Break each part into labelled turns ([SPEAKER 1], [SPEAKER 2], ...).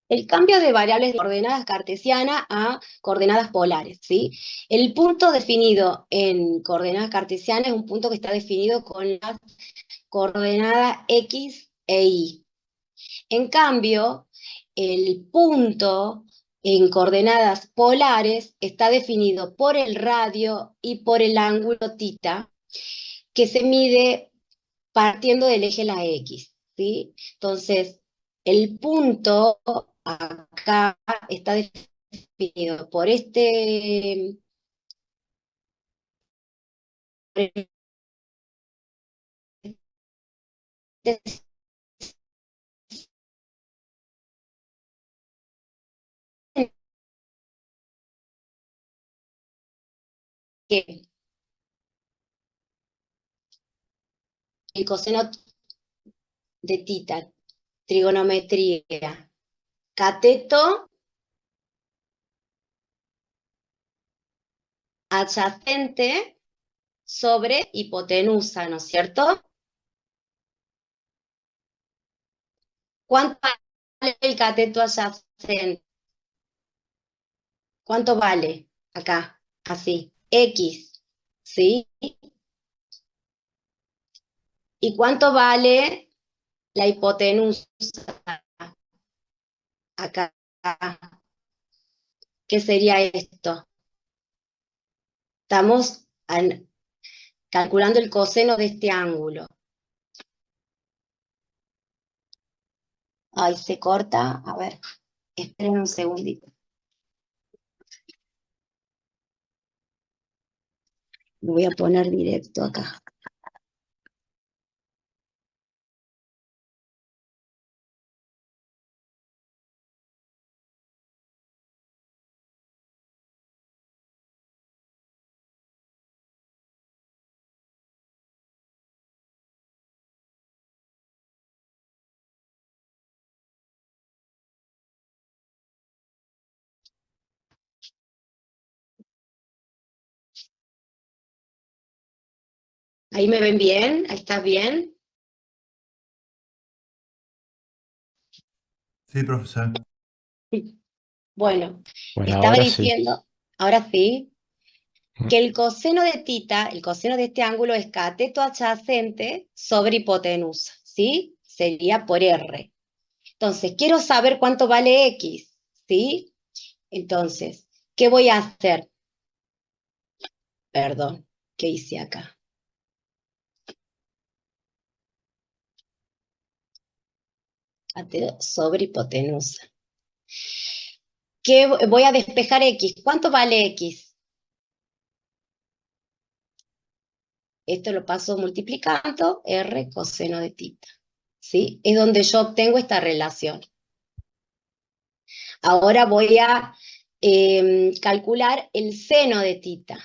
[SPEAKER 1] El cambio de variables de coordenadas cartesianas a coordenadas polares, ¿sí? El punto definido en coordenadas cartesianas es un punto que está definido con las coordenadas X e Y. En cambio, el punto en coordenadas polares está definido por el radio y por el ángulo θ, que se mide partiendo del eje de la X, ¿sí? Entonces, el punto acá está definido por este que el coseno de θ, trigonometría, cateto adyacente sobre hipotenusa, ¿no es cierto? ¿Cuánto vale el cateto adyacente? ¿Cuánto vale? Acá, así, X, ¿sí? ¿Y cuánto vale la hipotenusa? Acá, ¿qué sería esto? Estamos calculando el coseno de este ángulo. Ahí se corta, a ver, esperen un segundito. Lo voy a poner directo acá. ¿Ahí me ven bien? ¿Ahí está bien?
[SPEAKER 2] Sí, profesor.
[SPEAKER 1] Bueno,
[SPEAKER 3] Bueno,
[SPEAKER 1] estaba
[SPEAKER 3] ahora sí.
[SPEAKER 1] diciendo, ahora sí,
[SPEAKER 3] Mm.
[SPEAKER 1] que el coseno de θ, el coseno de este ángulo es cateto adyacente sobre hipotenusa, ¿sí? Sería por R. Entonces, quiero saber cuánto vale X, ¿sí? Entonces, ¿qué voy a hacer? Perdón, ¿qué hice acá? Cateto sobre hipotenusa. ¿Qué voy a despejar X? ¿Cuánto vale X? Esto lo paso multiplicando R coseno de θ, ¿sí? Es donde yo obtengo esta relación. Ahora voy a calcular el seno de θ.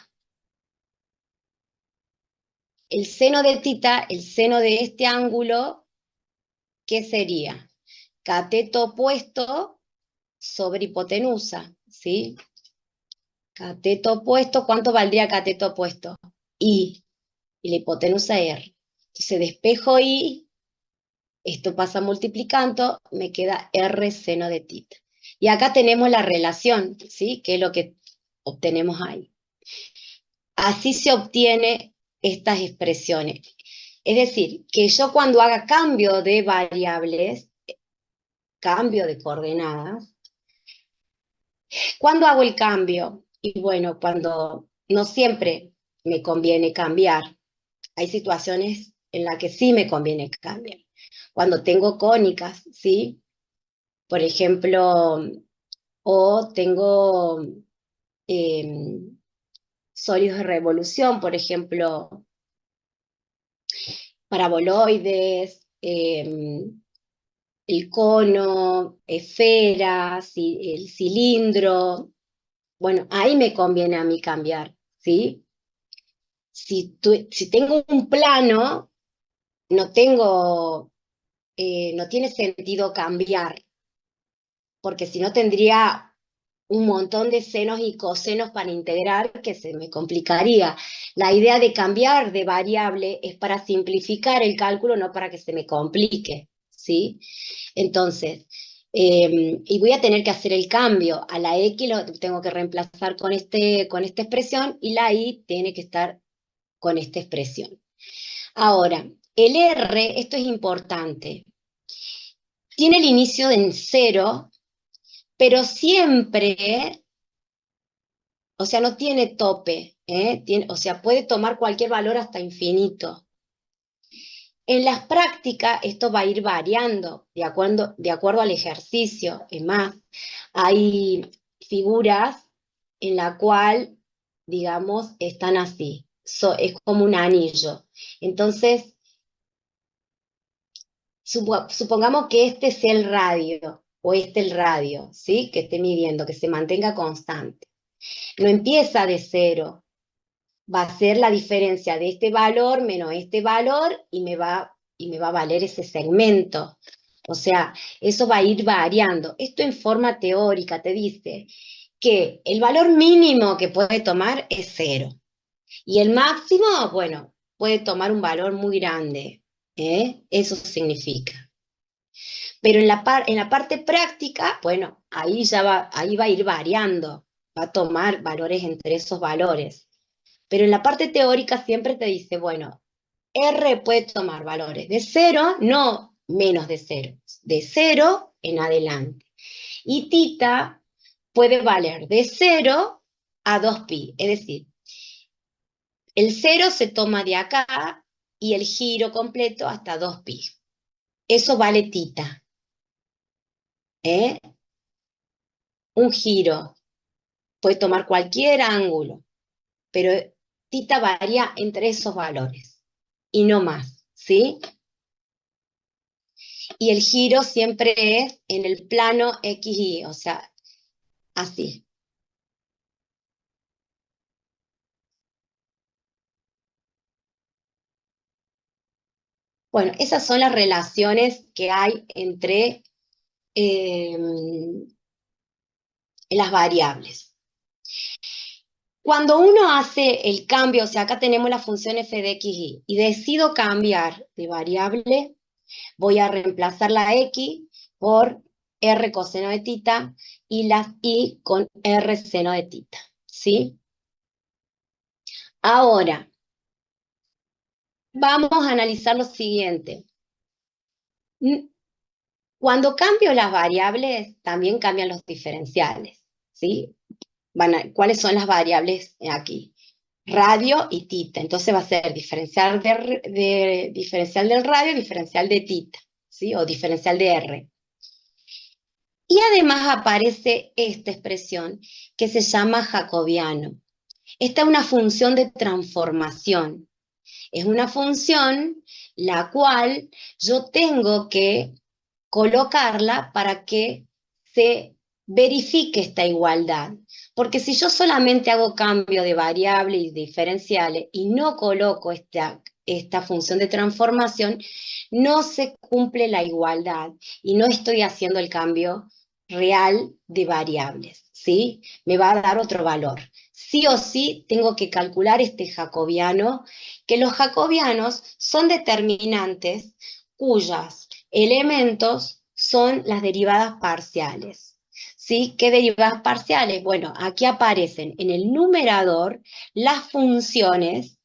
[SPEAKER 1] El seno de θ, el seno de este ángulo, ¿qué sería? Cateto opuesto sobre hipotenusa, ¿sí? Cateto opuesto, ¿cuánto valdría cateto opuesto? I, y la hipotenusa R. Entonces despejo I, esto pasa multiplicando, me queda R seno de θ. Y acá tenemos la relación, ¿sí? Que es lo que obtenemos ahí. Así se obtiene estas expresiones. Es decir, que yo cuando haga cambio de variables, cambio de coordenadas, ¿cuándo hago el cambio? Y bueno, cuando no siempre me conviene cambiar. Hay situaciones en las que sí me conviene cambiar. Cuando tengo cónicas, ¿sí? Por ejemplo, o tengo eh, sólidos de revolución, por ejemplo, paraboloides, el cono, esferas, el cilindro. Bueno, ahí me conviene a mí cambiar, ¿sí? Si tengo un plano, no tiene sentido cambiar, porque si no tendría un montón de senos y cosenos para integrar que se me complicaría. La idea de cambiar de variable es para simplificar el cálculo, no para que se me complique, ¿sí? Entonces, y voy a tener que hacer el cambio. A la X lo tengo que reemplazar con esta expresión y la Y tiene que estar con esta expresión. Ahora, el R, esto es importante, tiene el inicio en 0, pero siempre, o sea, no tiene tope, o sea, puede tomar cualquier valor hasta infinito. En las prácticas esto va a ir variando de acuerdo al ejercicio. Es más, hay figuras en la cual, digamos, están así. Es como un anillo. Entonces, supongamos que este sea el radio, o el radio, ¿sí? Que esté midiendo, que se mantenga constante. No empieza de 0, va a ser la diferencia de este valor menos este valor y me va a valer ese segmento. O sea, eso va a ir variando. Esto en forma teórica te dice que el valor mínimo que puede tomar es 0. Y el máximo, bueno, puede tomar un valor muy grande. Eso significa. Pero en la parte práctica, bueno, ahí va a ir variando, va a tomar valores entre esos valores. Pero en la parte teórica siempre te dice, bueno, R puede tomar valores de 0, no menos de 0, de 0 en adelante. Y tita puede valer de 0 a 2pi, es decir, el 0 se toma de acá y el giro completo hasta 2pi. Eso vale tita. Un giro puede tomar cualquier ángulo, pero tita varía entre esos valores y no más, ¿sí? Y el giro siempre es en el plano XY, o sea, así. Bueno, esas son las relaciones que hay entre las variables. Cuando uno hace el cambio, o sea, acá tenemos la función f de x y decido cambiar de variable, voy a reemplazar la x por r coseno de tita y las y con r seno de tita, ¿sí? Ahora, vamos a analizar lo siguiente. Cuando cambio las variables, también cambian los diferenciales, ¿sí? ¿Cuáles son las variables aquí? Radio y tita. Entonces va a ser diferencial del radio, diferencial de tita, ¿sí? O diferencial de R. Y además aparece esta expresión que se llama jacobiano. Esta es una función de transformación. Es una función la cual yo tengo que colocarla para que se verifique esta igualdad. Porque si yo solamente hago cambio de variables y diferenciales y no coloco esta función de transformación, no se cumple la igualdad y no estoy haciendo el cambio real de variables, ¿sí? Me va a dar otro valor. Sí o sí tengo que calcular este jacobiano, que los jacobianos son determinantes cuyos elementos son las derivadas parciales. ¿Sí? ¿Qué derivadas parciales? Bueno, aquí aparecen en el numerador las funciones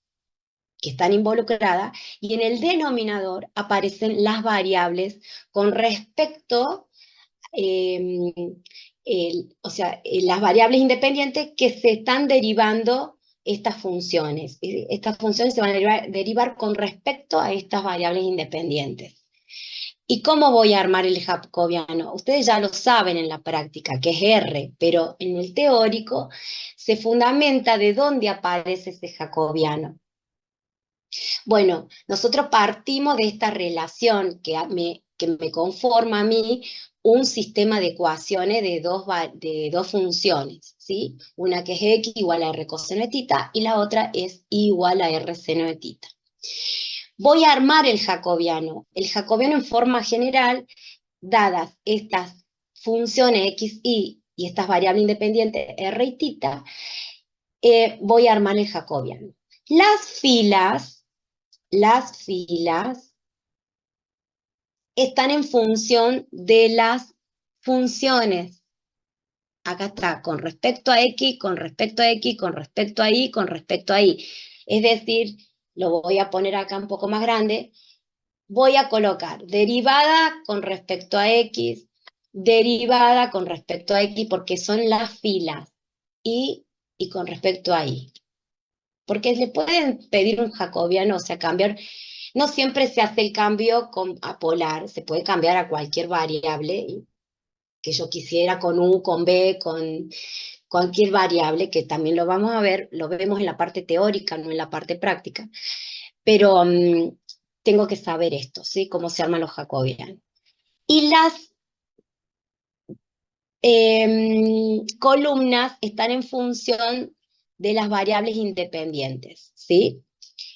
[SPEAKER 1] que están involucradas y en el denominador aparecen las variables con respecto, o sea, las variables independientes que se están derivando estas funciones. Estas funciones se van a derivar con respecto a estas variables independientes. ¿Y cómo voy a armar el jacobiano? Ustedes ya lo saben en la práctica, que es R, pero en el teórico se fundamenta de dónde aparece ese jacobiano. Bueno, nosotros partimos de esta relación que me conforma a mí un sistema de ecuaciones de dos funciones, ¿sí? Una que es x igual a r coseno de tita y la otra es y igual a r seno de tita. Voy a armar el jacobiano. El jacobiano en forma general, dadas estas funciones x, y estas variables independientes r y tita, voy a armar el jacobiano. Las filas están en función de las funciones. Acá está, con respecto a X, con respecto a X, con respecto a Y, con respecto a Y. Es decir, lo voy a poner acá un poco más grande, voy a colocar derivada con respecto a X, derivada con respecto a X, porque son las filas, y con respecto a Y. Porque le pueden pedir un jacobiano, o sea, cambiar, no siempre se hace el cambio a polar, se puede cambiar a cualquier variable que yo quisiera, con U, con B, con cualquier variable, que también lo vamos a ver, lo vemos en la parte teórica, no en la parte práctica, pero tengo que saber esto, ¿sí? Cómo se arman los jacobianos. Y las columnas están en función de las variables independientes, ¿sí?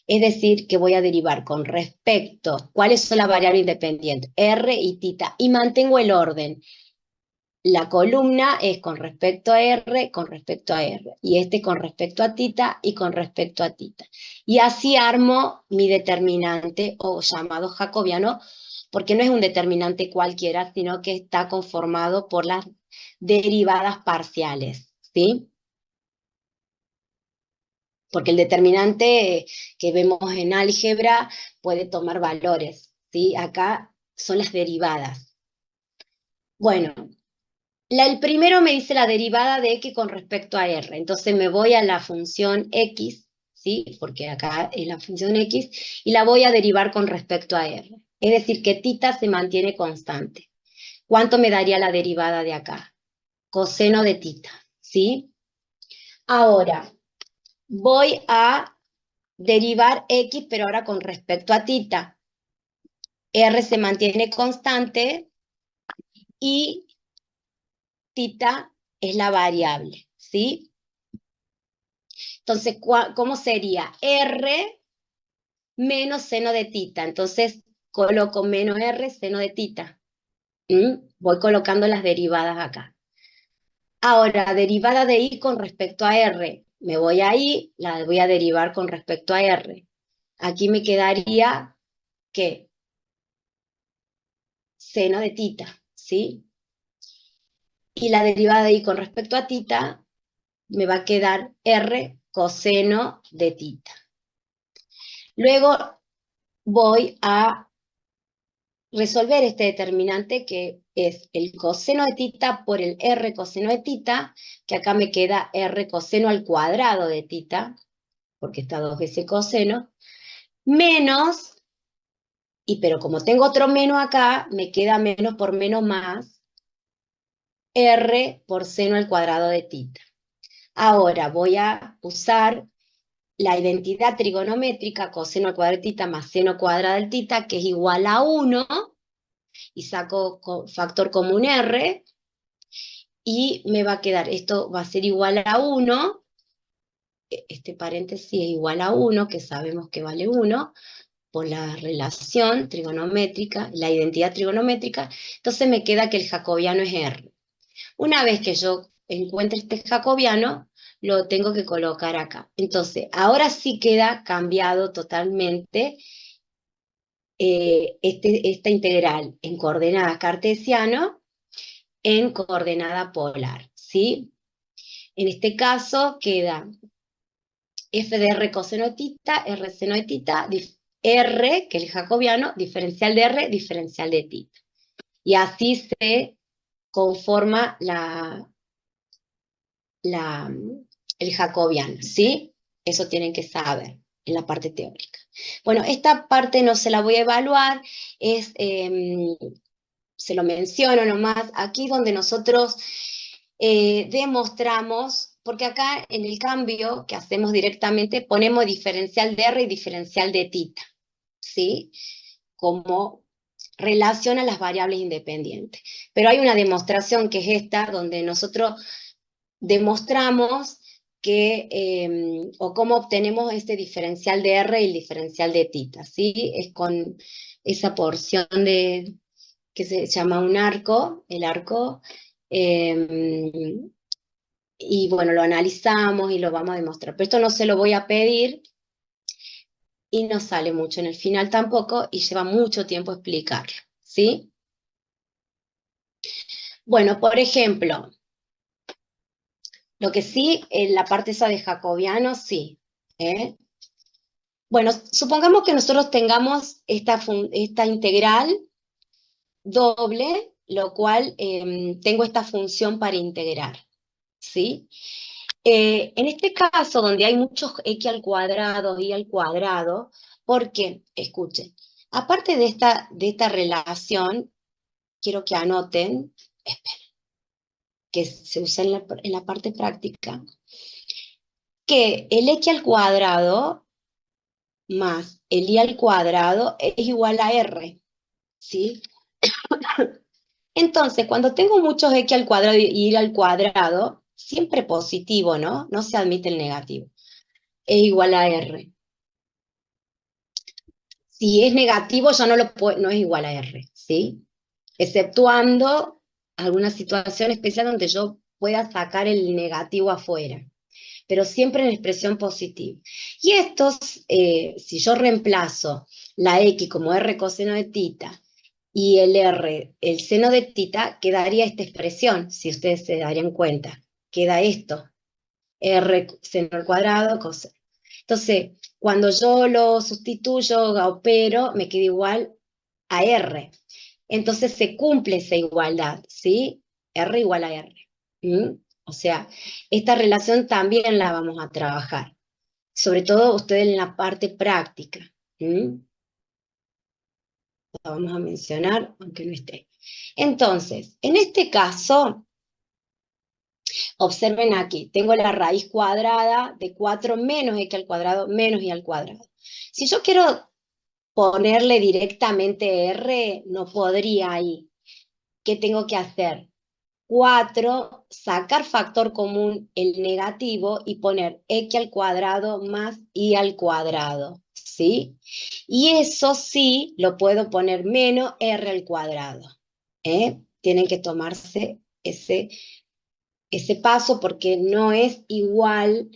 [SPEAKER 1] Es decir, que voy a derivar con respecto, ¿cuáles son las variables independientes? R y tita, y mantengo el orden. La columna es con respecto a R, con respecto a R, y este con respecto a tita y con respecto a tita. Y así armo mi determinante, o llamado jacobiano, porque no es un determinante cualquiera, sino que está conformado por las derivadas parciales, ¿sí? Porque el determinante que vemos en álgebra puede tomar valores, ¿sí? Acá son las derivadas. Bueno, el primero me dice la derivada de x con respecto a r, entonces me voy a la función x, ¿sí? Porque acá es la función x, y la voy a derivar con respecto a r. Es decir, que tita se mantiene constante. ¿Cuánto me daría la derivada de acá? Coseno de tita, ¿sí? Ahora, voy a derivar x, pero ahora con respecto a tita. R se mantiene constante y tita es la variable, ¿sí? Entonces, ¿cómo sería? R menos seno de tita. Entonces, coloco menos R, seno de tita. Voy colocando las derivadas acá. Ahora, derivada de I con respecto a R. Me voy a I, la voy a derivar con respecto a R. Aquí me quedaría, ¿qué? Seno de tita, ¿sí? Y la derivada de I con respecto a tita me va a quedar R coseno de tita. Luego voy a resolver este determinante, que es el coseno de tita por el R coseno de tita, que acá me queda R coseno al cuadrado de tita, porque está dos veces coseno, menos, pero como tengo otro menos acá, me queda menos por menos más, R por seno al cuadrado de tita. Ahora voy a usar la identidad trigonométrica, coseno al cuadrado de tita más seno cuadrado de tita, que es igual a 1, y saco factor común R, y me va a quedar, esto va a ser igual a 1, este paréntesis es igual a 1, que sabemos que vale 1, por la relación trigonométrica, la identidad trigonométrica, entonces me queda que el jacobiano es R. Una vez que yo encuentre este jacobiano, lo tengo que colocar acá. Entonces, ahora sí queda cambiado totalmente esta integral en coordenada cartesiano en coordenada polar, ¿sí? En este caso queda f de r coseno de tita, r seno de tita, r, que es el jacobiano, diferencial de r, diferencial de tita. Y así se conforma el jacobiano, ¿sí? Eso tienen que saber en la parte teórica. Bueno, esta parte no se la voy a evaluar, se lo menciono nomás, aquí donde nosotros demostramos, porque acá en el cambio que hacemos directamente ponemos diferencial de R y diferencial de tita, ¿sí? Como relación a las variables independientes. Pero hay una demostración que es esta, donde nosotros demostramos o cómo obtenemos este diferencial de R y el diferencial de tita, ¿sí? Es con esa porción que se llama un arco, el arco, y bueno, lo analizamos y lo vamos a demostrar. Pero esto no se lo voy a pedir y no sale mucho en el final tampoco y lleva mucho tiempo explicarlo, ¿sí? Bueno, por ejemplo, lo que sí, en la parte esa de jacobiano, sí. ¿Eh? Bueno, supongamos que nosotros tengamos esta integral doble, lo cual tengo esta función para integrar, ¿sí? En este caso, donde hay muchos x al cuadrado, y al cuadrado, ¿por qué? Escuchen, aparte de esta relación, quiero que anoten, esperen, que se usa en la parte práctica, que el x al cuadrado más el y al cuadrado es igual a r, ¿sí? Entonces, cuando tengo muchos x al cuadrado y y al cuadrado, siempre positivo, ¿no? No se admite el negativo. Es igual a r. Si es negativo, ya no es igual a r, ¿sí? Exceptuando alguna situación especial donde yo pueda sacar el negativo afuera, pero siempre en expresión positiva. Y estos, si yo reemplazo la x como r coseno de tita y el r, el seno de tita, quedaría esta expresión, si ustedes se darían cuenta. Queda esto, r seno al cuadrado, coseno. Entonces, cuando yo lo sustituyo, opero, me queda igual a r. Entonces se cumple esa igualdad, ¿sí? R igual a R. ¿Mm? O sea, esta relación también la vamos a trabajar, sobre todo ustedes en la parte práctica. ¿Mm? La vamos a mencionar, aunque no esté. Entonces, en este caso, observen aquí, tengo la raíz cuadrada de 4 menos x al cuadrado menos y al cuadrado. Si yo quiero ponerle directamente R, no podría ahí. ¿Qué tengo que hacer? 4, sacar factor común el negativo y poner x al cuadrado más y al cuadrado, ¿sí? Y eso sí lo puedo poner menos r al cuadrado. Tienen que tomarse ese paso porque no es igual,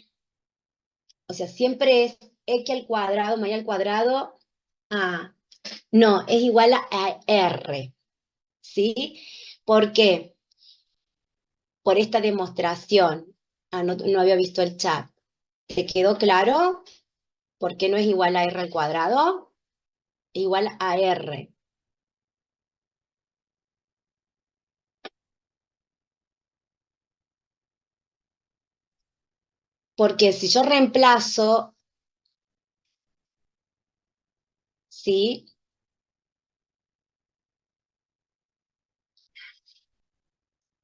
[SPEAKER 1] o sea, siempre es x al cuadrado más y al cuadrado a, no, es igual a r, ¿sí? ¿Por qué? Por esta demostración. Ah, no, no había visto el chat. ¿Te quedó claro? ¿Por qué no es igual a r al cuadrado? Igual a r. Porque si yo reemplazo, ¿sí?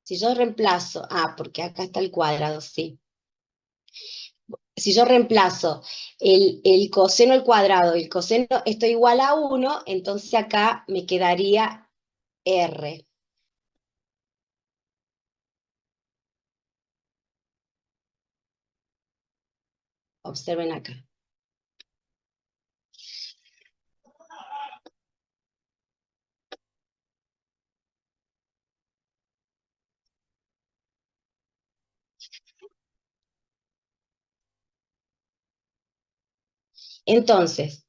[SPEAKER 1] Si yo reemplazo, porque acá está el cuadrado, sí. Si yo reemplazo el coseno al cuadrado y el coseno, esto igual a 1, entonces acá me quedaría r. Observen acá. Entonces,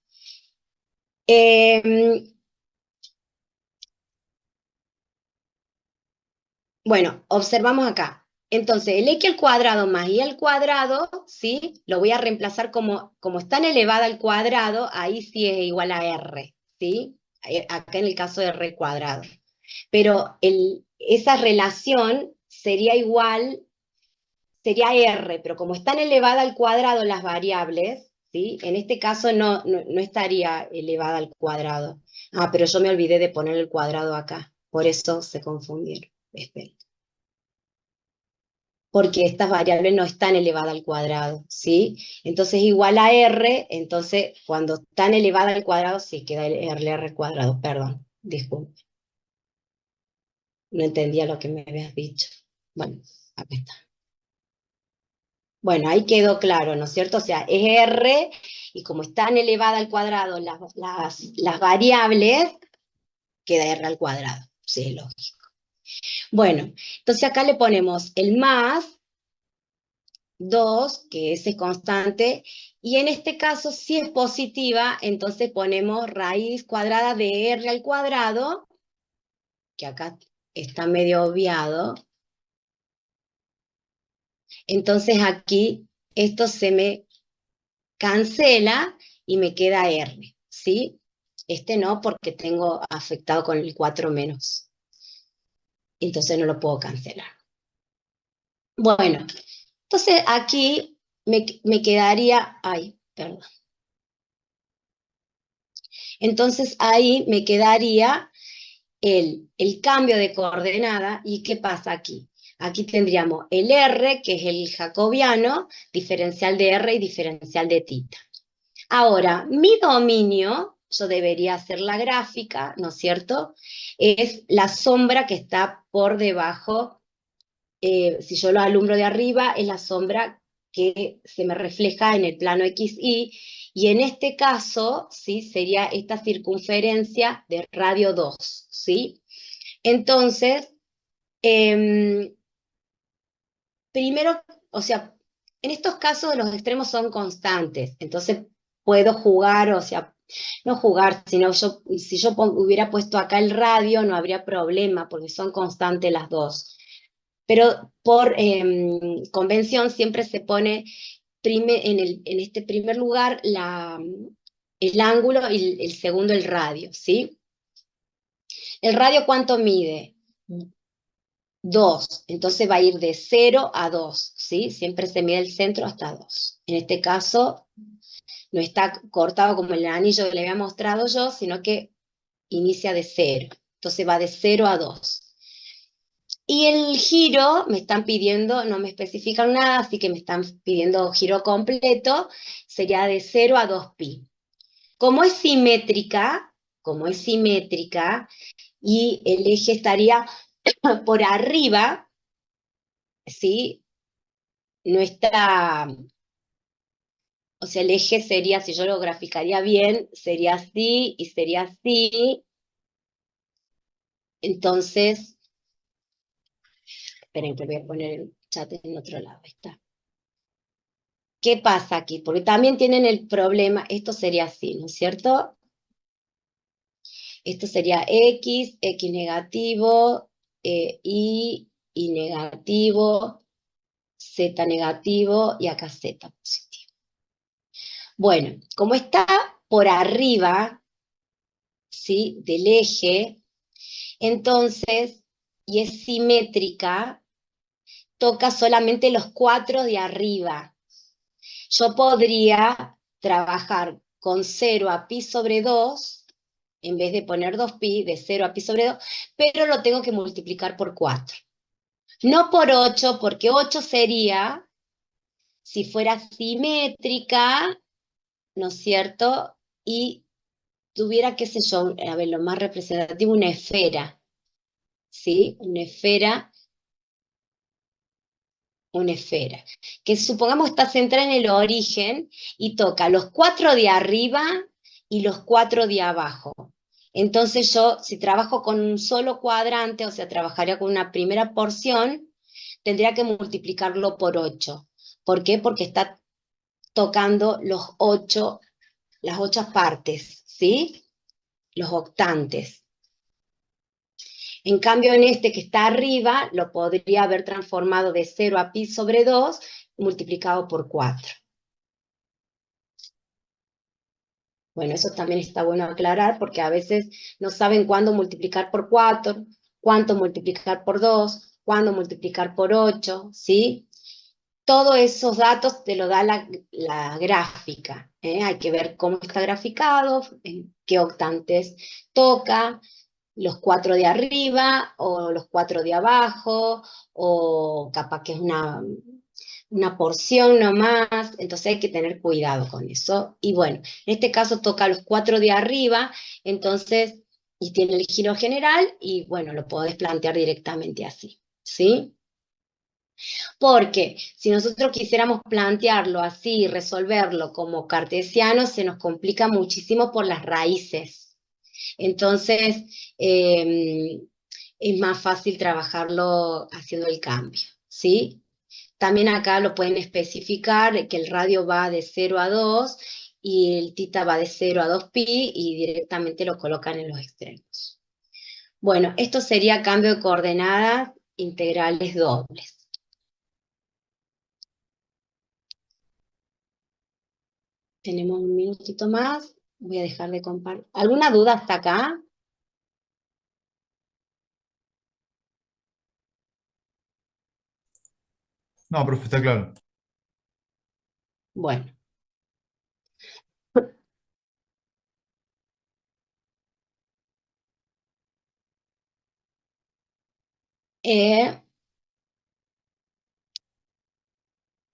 [SPEAKER 1] eh, bueno, observamos acá. Entonces, el x al cuadrado más y al cuadrado, ¿sí? Lo voy a reemplazar como es tan elevada al cuadrado, ahí sí es igual a r, ¿sí? Acá en el caso de r cuadrado. Pero esa relación sería igual, sería r, pero como están elevada al cuadrado las variables, ¿sí? En este caso no estaría elevada al cuadrado. Pero yo me olvidé de poner el cuadrado acá, por eso se confundieron. Espera, porque estas variables no están elevadas al cuadrado, ¿sí? Entonces igual a r, entonces cuando están elevadas al cuadrado, sí queda el r al cuadrado, perdón, disculpe, no entendía lo que me habías dicho. Bueno, acá está. Bueno, ahí quedó claro, ¿no es cierto? O sea, es r, y como están elevadas al cuadrado las variables, queda r al cuadrado, sí, es lógico. Bueno, entonces acá le ponemos el más, 2, que ese es constante, y en este caso, si es positiva, entonces ponemos raíz cuadrada de r al cuadrado, que acá está medio obviado. Entonces aquí esto se me cancela y me queda R, ¿sí? Este no, porque tengo afectado con el 4 menos. Entonces no lo puedo cancelar. Bueno, entonces aquí me quedaría, ay, perdón. Entonces ahí me quedaría el cambio de coordenada. ¿Y qué pasa aquí? Aquí tendríamos el R, que es el jacobiano, diferencial de R y diferencial de tita. Ahora, mi dominio, yo debería hacer la gráfica, ¿no es cierto? Es la sombra que está por debajo, si yo lo alumbro de arriba, es la sombra que se me refleja en el plano XY, y en este caso, ¿sí? Sería esta circunferencia de radio 2, ¿sí? Entonces, primero, o sea, en estos casos los extremos son constantes, entonces puedo jugar, o sea, no jugar, sino si yo hubiera puesto acá el radio no habría problema, porque son constantes las dos. Pero por convención siempre se pone en este primer lugar el ángulo y el segundo el radio, ¿sí? ¿El radio cuánto mide? 2, entonces va a ir de 0 a 2, ¿sí? Siempre se mide el centro hasta 2. En este caso no está cortado como el anillo que le había mostrado yo, sino que inicia de 0. Entonces va de 0 a 2. Y el giro me están pidiendo, no me especifican nada, así que me están pidiendo giro completo, sería de 0 a 2pi. Como es simétrica, y el eje estaría por arriba, ¿sí? No está, o sea, el eje sería, si yo lo graficaría bien, sería así y sería así. Entonces, esperen que voy a poner el chat en otro lado, ahí está. ¿Qué pasa aquí? Porque también tienen el problema, esto sería así, ¿no es cierto? Esto sería X negativo, Y negativo, Z negativo y acá Z positivo. Bueno, como está por arriba, ¿sí? Del eje, entonces, y es simétrica, toca solamente los 4 de arriba. Yo podría trabajar con 0 a pi sobre 2, en vez de poner 2pi, de 0 a pi sobre 2, pero lo tengo que multiplicar por 4. No por 8, porque 8 sería, si fuera simétrica, ¿no es cierto? Y tuviera, qué sé yo, a ver, lo más representativo, una esfera, ¿sí? Una esfera, que supongamos está centrada en el origen y toca los 4 de arriba y los 4 de abajo. Entonces yo, si trabajo con un solo cuadrante, o sea, trabajaría con una primera porción, tendría que multiplicarlo por 8. ¿Por qué? Porque está tocando las 8 partes, ¿sí? Los octantes. En cambio, en este que está arriba, lo podría haber transformado de 0 a pi sobre 2, multiplicado por 4. Bueno, eso también está bueno aclarar, porque a veces no saben cuándo multiplicar por 4, cuánto multiplicar por 2, cuándo multiplicar por 8, ¿sí? Todos esos datos te lo da la gráfica, ¿eh? Hay que ver cómo está graficado, en qué octantes toca, los 4 de arriba o los 4 de abajo, o capaz que es una porción nomás, entonces hay que tener cuidado con eso. Y bueno, en este caso toca los 4 de arriba, entonces, y tiene el giro general, y bueno, lo podés plantear directamente así, ¿sí? Porque si nosotros quisiéramos plantearlo así, resolverlo como cartesiano, se nos complica muchísimo por las raíces. Entonces, es más fácil trabajarlo haciendo el cambio, ¿sí? También acá lo pueden especificar, que el radio va de 0 a 2 y el tita va de 0 a 2pi y directamente lo colocan en los extremos. Bueno, esto sería cambio de coordenadas integrales dobles. Tenemos un minutito más. Voy a dejar de compartir. ¿Alguna duda hasta acá?
[SPEAKER 2] No, profe, está claro.
[SPEAKER 1] Bueno. Eh,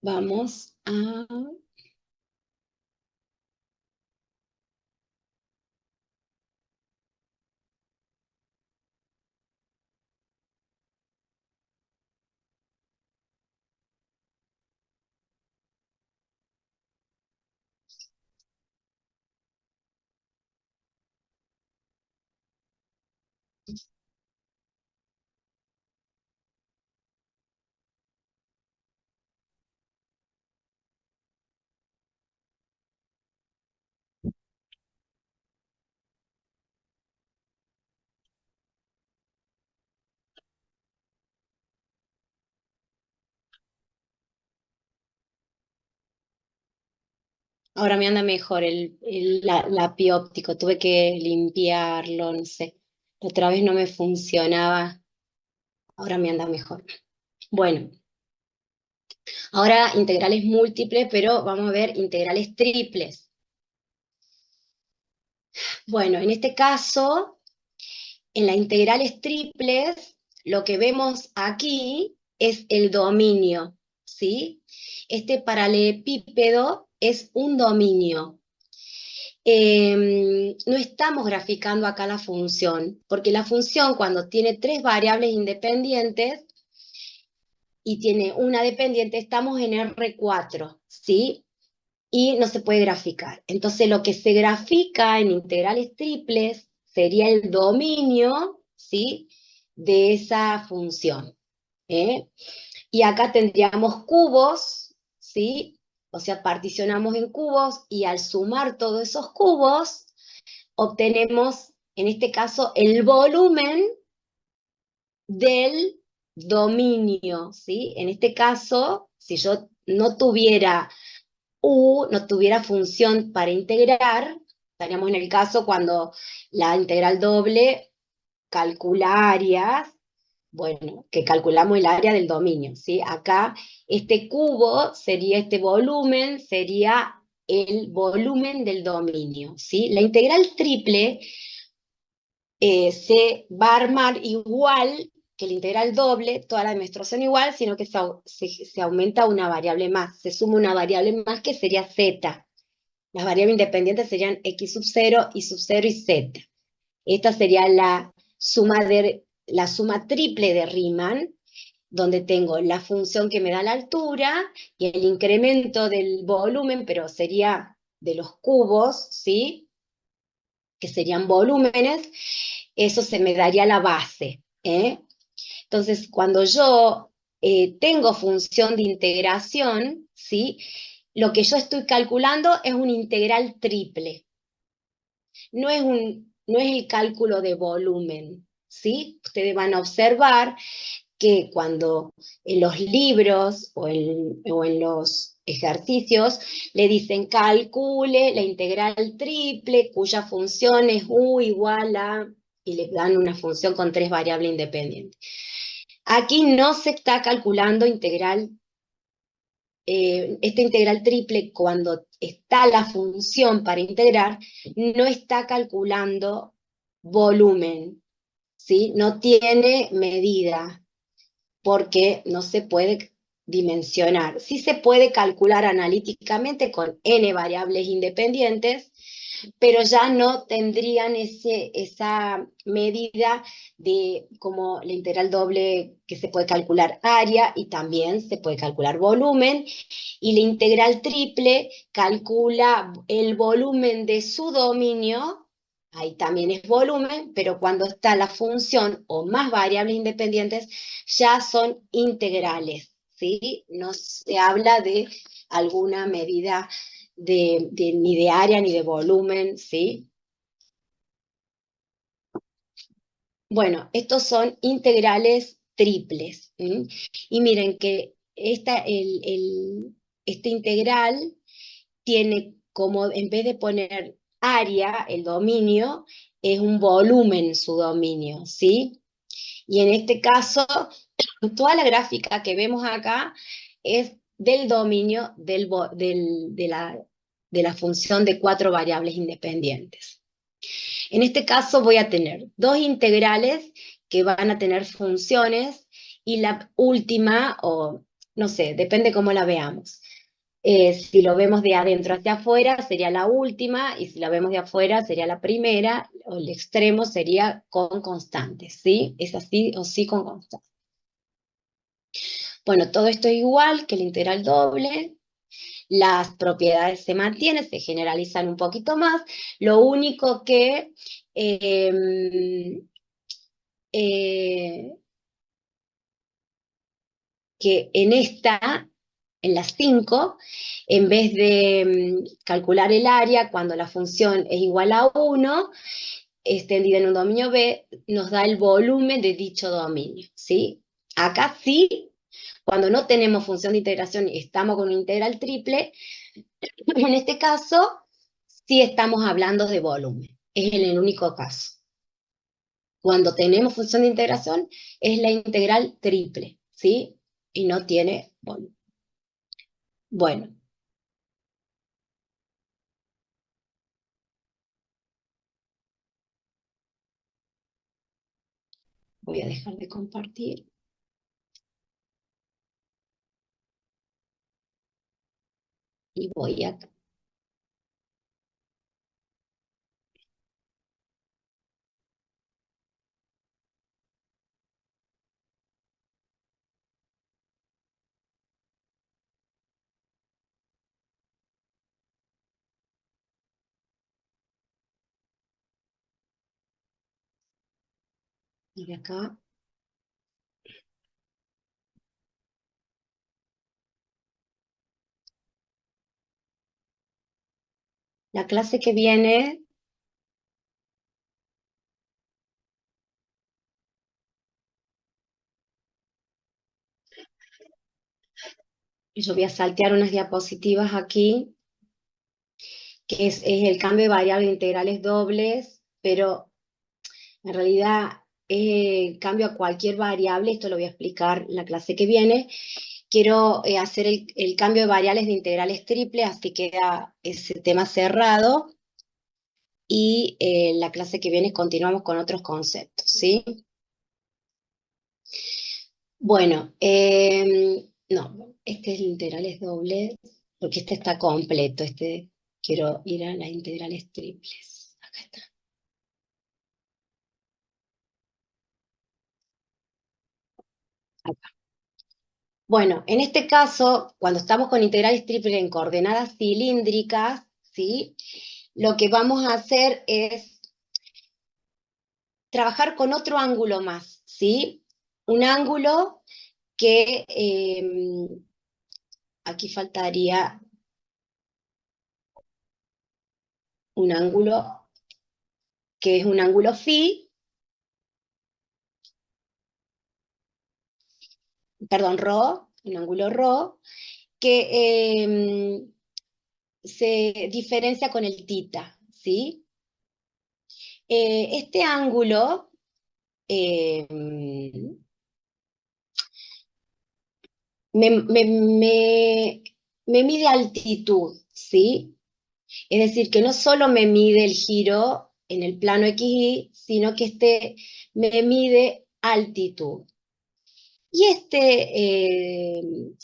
[SPEAKER 1] vamos a... Ahora me anda mejor el API óptico. Tuve que limpiarlo, no sé. La otra vez no me funcionaba. Ahora me anda mejor. Bueno, ahora integrales múltiples, pero vamos a ver integrales triples. Bueno, en este caso, en las integrales triples, lo que vemos aquí es el dominio, ¿sí? Este paralelepípedo es un dominio. No estamos graficando acá la función, porque la función cuando tiene tres variables independientes y tiene una dependiente, estamos en R4, ¿sí? Y no se puede graficar. Entonces lo que se grafica en integrales triples sería el dominio, ¿sí? De esa función. ¿Eh? Y acá tendríamos cubos, ¿sí? O sea, particionamos en cubos y al sumar todos esos cubos, obtenemos, en este caso, el volumen del dominio, ¿sí? En este caso, si yo no tuviera no tuviera función para integrar, estaríamos en el caso cuando la integral doble calcula áreas, bueno, que calculamos el área del dominio, ¿sí? Acá este cubo sería este volumen, sería el volumen del dominio, ¿sí? La integral triple se va a armar igual que la integral doble, toda la demostración igual, sino que se aumenta una variable más, se suma una variable más que sería z. Las variables independientes serían x sub 0 y sub 0 y z. Esta sería la suma triple de Riemann, donde tengo la función que me da la altura y el incremento del volumen, pero sería de los cubos, ¿sí? Que serían volúmenes, eso se me daría la base. Entonces, cuando yo tengo función de integración, ¿sí? Lo que yo estoy calculando es un integral triple. No es el cálculo de volumen, ¿sí? Ustedes van a observar que cuando en los libros o en los ejercicios le dicen calcule la integral triple cuya función es u igual a, y le dan una función con tres variables independientes. Aquí no se está calculando esta integral triple cuando está la función para integrar, no está calculando volumen, ¿sí? No tiene medida porque no se puede dimensionar. Sí se puede calcular analíticamente con n variables independientes, pero ya no tendrían esa medida de como la integral doble que se puede calcular área y también se puede calcular volumen, y la integral triple calcula el volumen de su dominio, ahí también es volumen, pero cuando está la función o más variables independientes, ya son integrales, ¿sí? No se habla de alguna medida ni de área ni de volumen, ¿sí? Bueno, estos son integrales triples. Y miren que este integral tiene como, en vez de poner área, el dominio, es un volumen su dominio, ¿sí? Y en este caso, toda la gráfica que vemos acá es del dominio de la función de 4 variables independientes. En este caso voy a tener dos integrales que van a tener funciones y la última, o no sé, depende cómo la veamos. Si lo vemos de adentro hacia afuera sería la última, y si la vemos de afuera sería la primera, o el extremo sería con constantes, ¿sí? Es así o sí con constantes. Bueno, todo esto es igual que el integral doble. Las propiedades se mantienen, se generalizan un poquito más. Lo único eh, eh, que en las 5, en vez de calcular el área cuando la función es igual a 1, extendida en un dominio B, nos da el volumen de dicho dominio, ¿sí? Acá sí, cuando no tenemos función de integración y estamos con una integral triple, en este caso sí estamos hablando de volumen, es en el único caso. Cuando tenemos función de integración es la integral triple, ¿sí? Y no tiene volumen. Bueno, voy a dejar de compartir y voy a... ir acá. La clase que viene, yo voy a saltear unas diapositivas aquí, que es el cambio de variables integrales dobles, pero en realidad cambio a cualquier variable, esto lo voy a explicar en la clase que viene. Quiero hacer el cambio de variables de integrales triples, así queda ese tema cerrado, y la clase que viene continuamos con otros conceptos, ¿sí? Bueno, no, este es integrales dobles, porque este está completo, quiero ir a las integrales triples. Acá está. Acá. Bueno, en este caso, cuando estamos con integrales triples en coordenadas cilíndricas, ¿sí? Lo que vamos a hacer es trabajar con otro ángulo más, ¿sí? Un ángulo que aquí faltaría un ángulo que es un ángulo phi, perdón, rho, un ángulo rho, que se diferencia con el tita, ¿sí? Este ángulo eh, me, me, me, me mide altitud, ¿sí? Es decir, que no solo me mide el giro en el plano XY, sino que me mide altitud. Y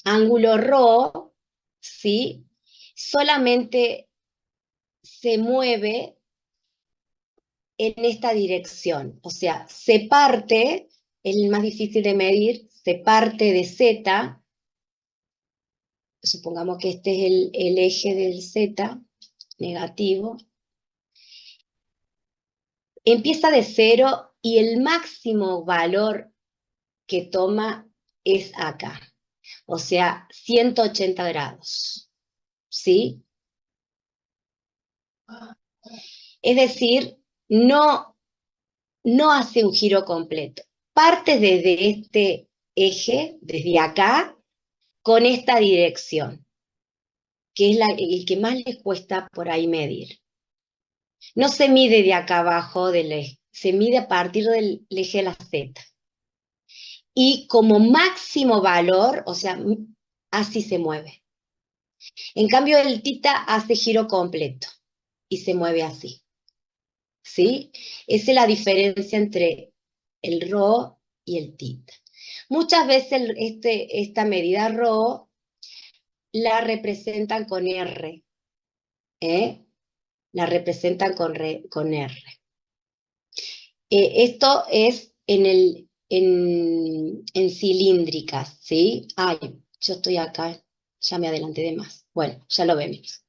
[SPEAKER 1] ángulo ρ, ¿sí? Solamente se mueve en esta dirección, o sea, se parte, es el más difícil de medir, se parte de Z, supongamos que este es el eje del Z, negativo, empieza de 0 y el máximo valor que toma es acá, o sea, 180 grados, ¿sí? Es decir, no no hace un giro completo. Parte desde este eje, desde acá, con esta dirección, que es el que más les cuesta por ahí medir. No se mide de acá abajo del eje, se mide a partir del eje de la Z. Y como máximo valor, o sea, así se mueve. En cambio, el tita hace giro completo y se mueve así. ¿Sí? Esa es la diferencia entre el rho y el tita. Muchas veces esta medida rho la representan con R, ¿eh? La representan con R. Esto es en cilíndricas, ¿sí? Ay, yo estoy acá, ya me adelanté de más. Bueno, ya lo vemos.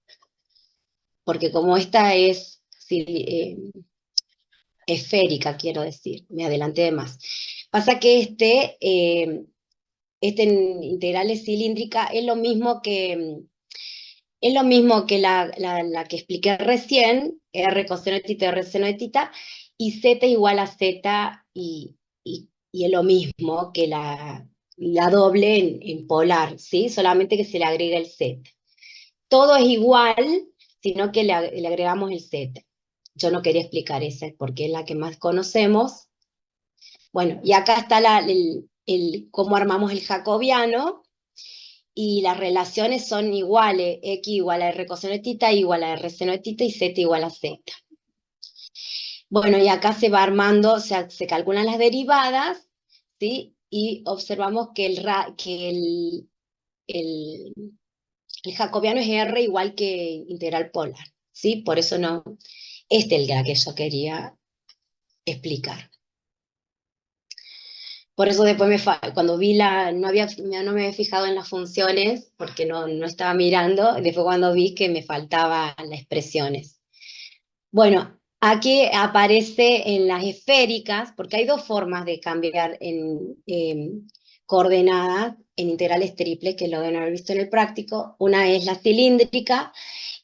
[SPEAKER 1] Porque como esta es esférica, quiero decir, me adelanté de más. Pasa que este en integrales cilíndrica es lo mismo que la que expliqué recién, R coseno de tita, R seno de tita, y Z igual a Z, y es lo mismo que la doble en polar, ¿sí? Solamente que se le agrega el Z. Todo es igual, sino que le agregamos el Z. Yo no quería explicar esa porque es la que más conocemos. Bueno, y acá está cómo armamos el jacobiano, y las relaciones son iguales, X igual a R coseno de tita, igual a R seno de tita, y Z igual a Z. Bueno, y acá se va armando, o sea, se calculan las derivadas, ¿sí? Y observamos que el jacobiano es R igual que integral polar, ¿sí? Por eso no, es el que yo quería explicar. Por eso después cuando vi no me había fijado en las funciones, porque no estaba mirando, después cuando vi que me faltaban las expresiones. Bueno, aquí aparece en las esféricas, porque hay dos formas de cambiar en coordenadas en integrales triples, que lo deben haber visto en el práctico. Una es la cilíndrica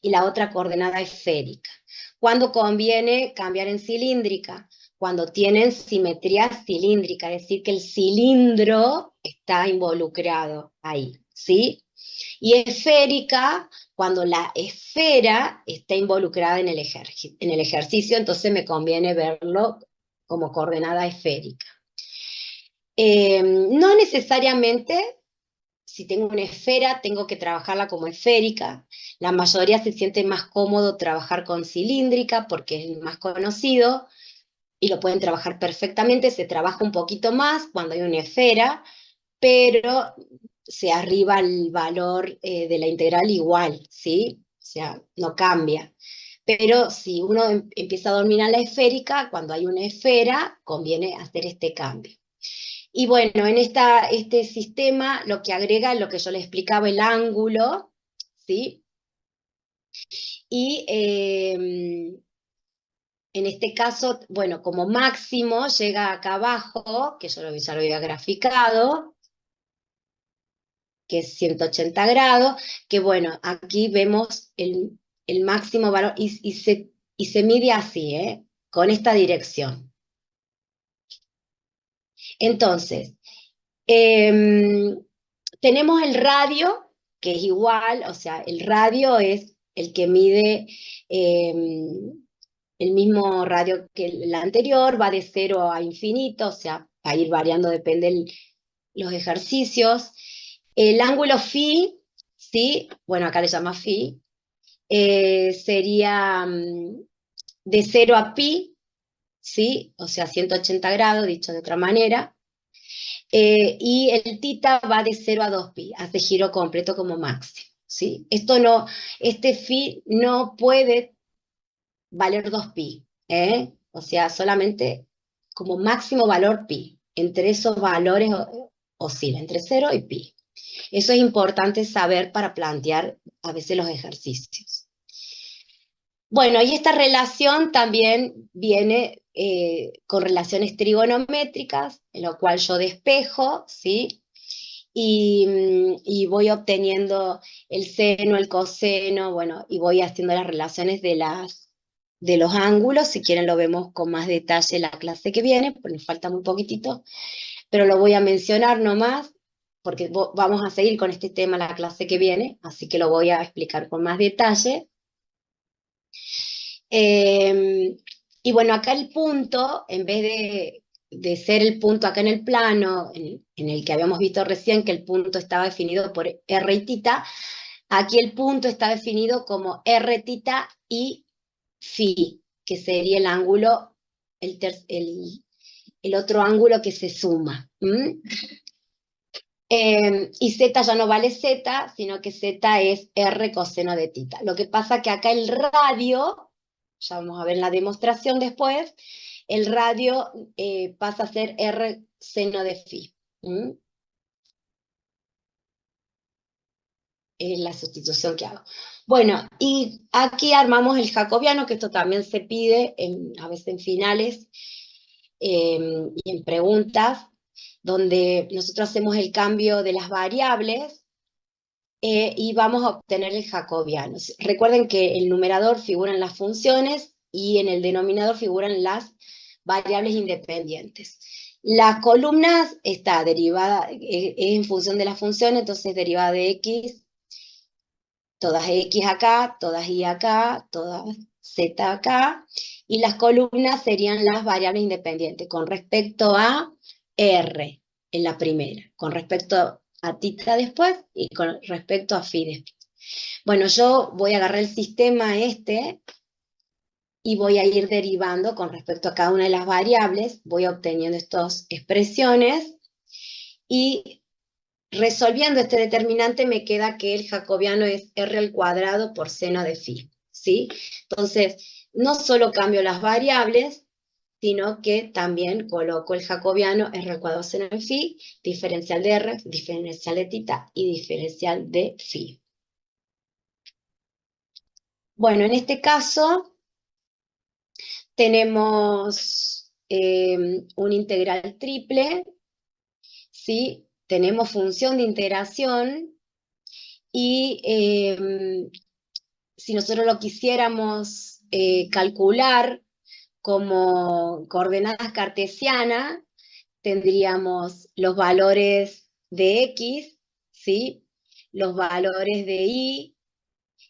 [SPEAKER 1] y la otra coordenada esférica. ¿Cuándo conviene cambiar en cilíndrica? Cuando tienen simetría cilíndrica, es decir, que el cilindro está involucrado ahí, ¿sí? Y esférica, cuando la esfera está involucrada en el ejercicio, entonces me conviene verlo como coordenada esférica. No necesariamente, si tengo una esfera, tengo que trabajarla como esférica. La mayoría se siente más cómodo trabajar con cilíndrica porque es el más conocido, y lo pueden trabajar perfectamente. Se trabaja un poquito más cuando hay una esfera, pero se arriba el valor de la integral igual, ¿sí? O sea, no cambia. Pero si uno empieza a dominar la esférica, cuando hay una esfera, conviene hacer este cambio. Y bueno, en este sistema lo que agrega es lo que yo le explicaba, el ángulo, ¿sí? Y en este caso, bueno, como máximo llega acá abajo, que yo ya lo había graficado, que es 180 grados, que bueno, aquí vemos el máximo valor, y se mide así, con esta dirección. Entonces, tenemos el radio, que es igual, o sea, el radio es el que mide el mismo radio que el anterior, va de 0 a infinito, o sea, va a ir variando, depende los ejercicios. El ángulo phi, ¿sí? Bueno, acá le llama phi, sería de 0 a pi, ¿sí? O sea, 180 grados, dicho de otra manera. Y el tita va de 0 a 2pi, hace giro completo como máximo, ¿sí? Este phi no puede valer 2pi, o sea, solamente como máximo valor pi. Entre esos valores oscila, entre 0 y pi. Eso es importante saber para plantear a veces los ejercicios. Bueno, y esta relación también viene con relaciones trigonométricas, en lo cual yo despejo, ¿sí? Y voy obteniendo el seno, el coseno, bueno, y voy haciendo las relaciones de de los ángulos. Si quieren lo vemos con más detalle la clase que viene, porque nos falta muy poquitito, pero lo voy a mencionar nomás, porque vamos a seguir con este tema la clase que viene, así que lo voy a explicar con más detalle. Y bueno, acá el punto, en vez de ser el punto acá en el plano, en el que habíamos visto recién que el punto estaba definido por R y tita, aquí el punto está definido como R tita y phi, que sería el ángulo, el otro ángulo que se suma. Y z ya no vale z, sino que z es r coseno de tita. Lo que pasa que acá el radio, ya vamos a ver en la demostración después, el radio pasa a ser r seno de phi. Es la sustitución que hago. Bueno, y aquí armamos el jacobiano, que esto también se pide a veces en finales y en preguntas, donde nosotros hacemos el cambio de las variables y vamos a obtener el jacobiano. Recuerden que el numerador figuran las funciones y en el denominador figuran las variables independientes. Las columnas está derivada, es en función de la función, entonces derivada de x, todas x acá, todas y acá, todas z acá, y las columnas serían las variables independientes con respecto a r en la primera, con respecto a tita después y con respecto a phi después. Bueno, yo voy a agarrar el sistema este y voy a ir derivando con respecto a cada una de las variables, voy obteniendo estas expresiones y resolviendo este determinante me queda que el jacobiano es r al cuadrado por seno de phi, ¿sí? Entonces, no solo cambio las variables, sino que también coloco el jacobiano r al cuadrado seno de phi, diferencial de r, diferencial de tita y diferencial de phi. Bueno, en este caso tenemos un integral triple, ¿sí? Tenemos función de integración y si nosotros lo quisiéramos calcular como coordenadas cartesianas, tendríamos los valores de x, ¿sí? Los valores de y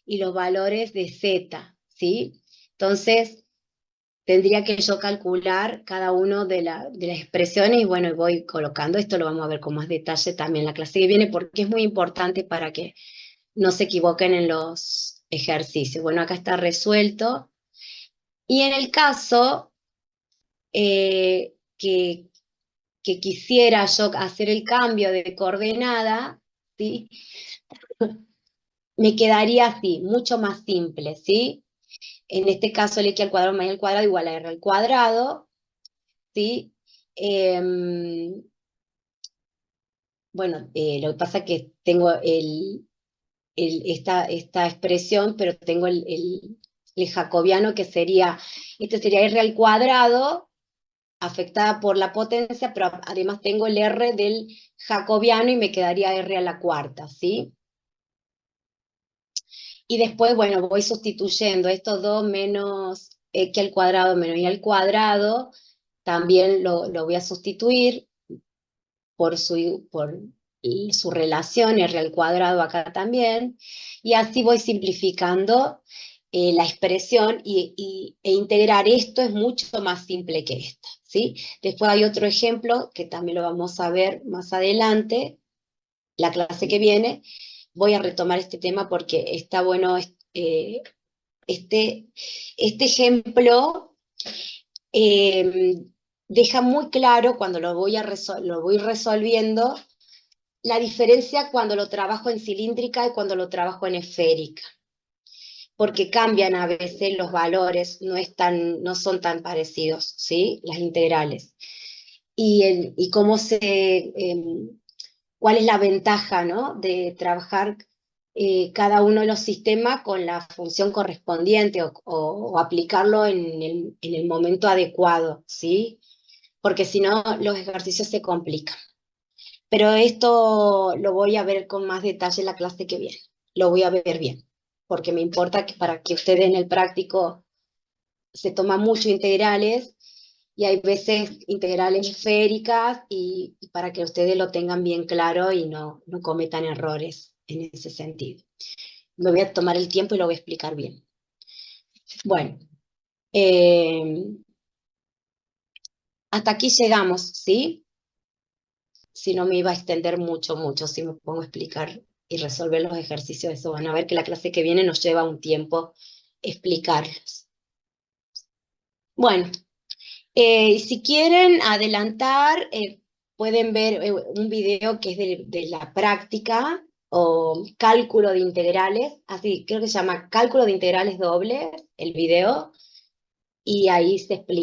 [SPEAKER 1] los valores de z, ¿sí? Entonces, tendría que yo calcular cada uno de las expresiones y bueno, voy colocando, esto lo vamos a ver con más detalle también en la clase que viene, porque es muy importante para que no se equivoquen en los ejercicios. Bueno, acá está resuelto. Y en el caso que quisiera yo hacer el cambio de coordenada, ¿sí? Me quedaría así, mucho más simple, ¿sí? En este caso el x al cuadrado más y al cuadrado igual a r al cuadrado, ¿sí? Bueno, lo que pasa es que tengo esta expresión, pero tengo el jacobiano que sería, este sería r al cuadrado, afectada por la potencia, pero además tengo el r del jacobiano y me quedaría r a la cuarta, ¿sí? Y después, bueno, voy sustituyendo estos dos menos x al cuadrado menos y al cuadrado, también lo voy a sustituir por su relación r al cuadrado acá también, y así voy simplificando la expresión e integrar esto es mucho más simple que esta, ¿sí? Después hay otro ejemplo que también lo vamos a ver más adelante, la clase que viene. Voy a retomar este tema porque está bueno este ejemplo. Deja muy claro cuando lo voy resolviendo la diferencia cuando lo trabajo en cilíndrica y cuando lo trabajo en esférica, porque cambian a veces los valores, no son tan parecidos, ¿sí? Las integrales. Y cómo cuál es la ventaja, ¿no? De trabajar cada uno de los sistemas con la función correspondiente o aplicarlo en el momento adecuado, ¿sí? Porque si no, los ejercicios se complican. Pero esto lo voy a ver con más detalle en la clase que viene. Lo voy a ver bien, porque me importa que para que ustedes en el práctico se toma mucho integrales y hay veces integrales esféricas y para que ustedes lo tengan bien claro y no cometan errores en ese sentido. Me voy a tomar el tiempo y lo voy a explicar bien. Bueno, hasta aquí llegamos, ¿sí? Si no me iba a extender mucho, si me pongo a explicar y resolver los ejercicios, eso van a ver que la clase que viene nos lleva un tiempo explicarlos. Bueno, si quieren adelantar, pueden ver un video que es de la práctica o cálculo de integrales, así creo que se llama cálculo de integrales dobles, el video, y ahí se explica.